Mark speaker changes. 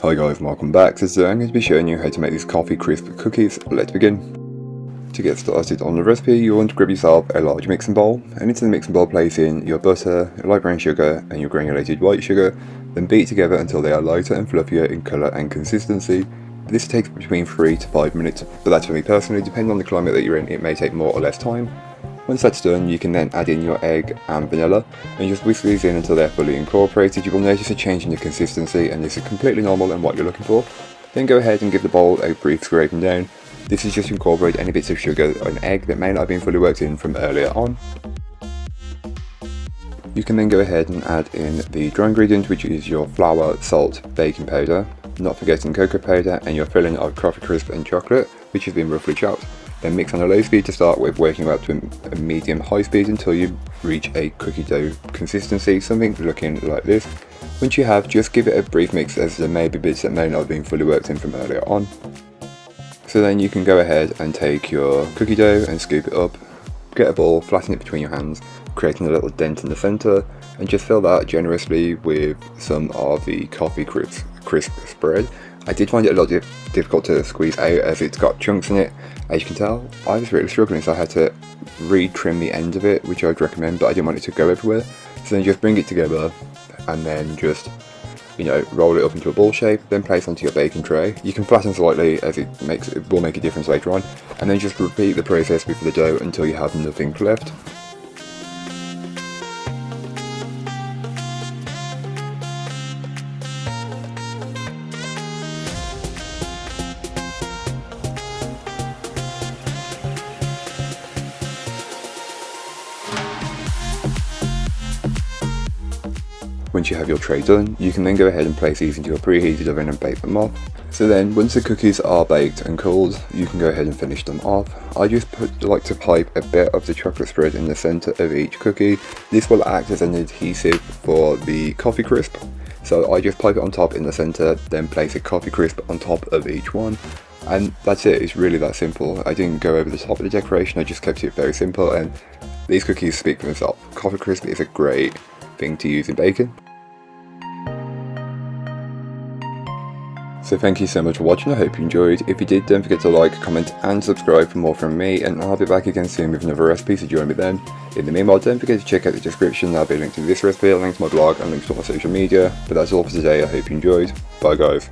Speaker 1: Hi guys, and welcome back. So today I'm going to be showing you how to make these coffee crisp cookies. Let's begin. To get started on the recipe, you want to grab yourself a large mixing bowl, and into the mixing bowl place in your butter, your light brown sugar and your granulated white sugar, then beat together until they are lighter and fluffier in colour and consistency. This takes between 3 to 5 minutes, but that's for me personally. Depending on the climate that you're in, it may take more or less time. Once that's done, you can then add in your egg and vanilla and just whisk these in until they're fully incorporated. You will notice a change in the consistency, and this is completely normal and what you're looking for. Then go ahead and give the bowl a brief scraping down. This is just to incorporate any bits of sugar and egg that may not have been fully worked in from earlier on. You can then go ahead and add in the dry ingredient, which is your flour, salt, baking powder, not forgetting cocoa powder, and your filling of coffee crisp and chocolate, which has been roughly chopped. Then mix on a low speed to start with, working up to a medium-high speed until you reach a cookie dough consistency, something looking like this. Once you have, just give it a brief mix, as there may be bits that may not have been fully worked in from earlier on. So then you can go ahead and take your cookie dough and scoop it up, get a ball, flatten it between your hands, creating a little dent in the centre, and just fill that generously with some of the coffee crisp spread. I did find it a little difficult to squeeze out as it's got chunks in it. As you can tell, I was really struggling, so I had to re-trim the end of it, which I'd recommend, but I didn't want it to go everywhere. So then just bring it together and then just, roll it up into a ball shape, then place onto your baking tray. You can flatten slightly as it will make a difference later on, and then just repeat the process with the dough until you have nothing left. Once you have your tray done, you can then go ahead and place these into your preheated oven and bake them off. So then, once the cookies are baked and cooled, you can go ahead and finish them off. I just like to pipe a bit of the chocolate spread in the centre of each cookie. This will act as an adhesive for the coffee crisp. So I just pipe it on top in the centre, then place a coffee crisp on top of each one. And that's it, it's really that simple. I didn't go over the top of the decoration, I just kept it very simple, and these cookies speak for themselves. Coffee crisp is a great thing to use in baking. So thank you so much for watching, I hope you enjoyed. If you did, don't forget to like, comment and subscribe for more from me, and I'll be back again soon with another recipe, so join me then. In the meanwhile, don't forget to check out the description, there'll be a link to this recipe, a link to my blog and links to my social media. But that's all for today, I hope you enjoyed. Bye guys.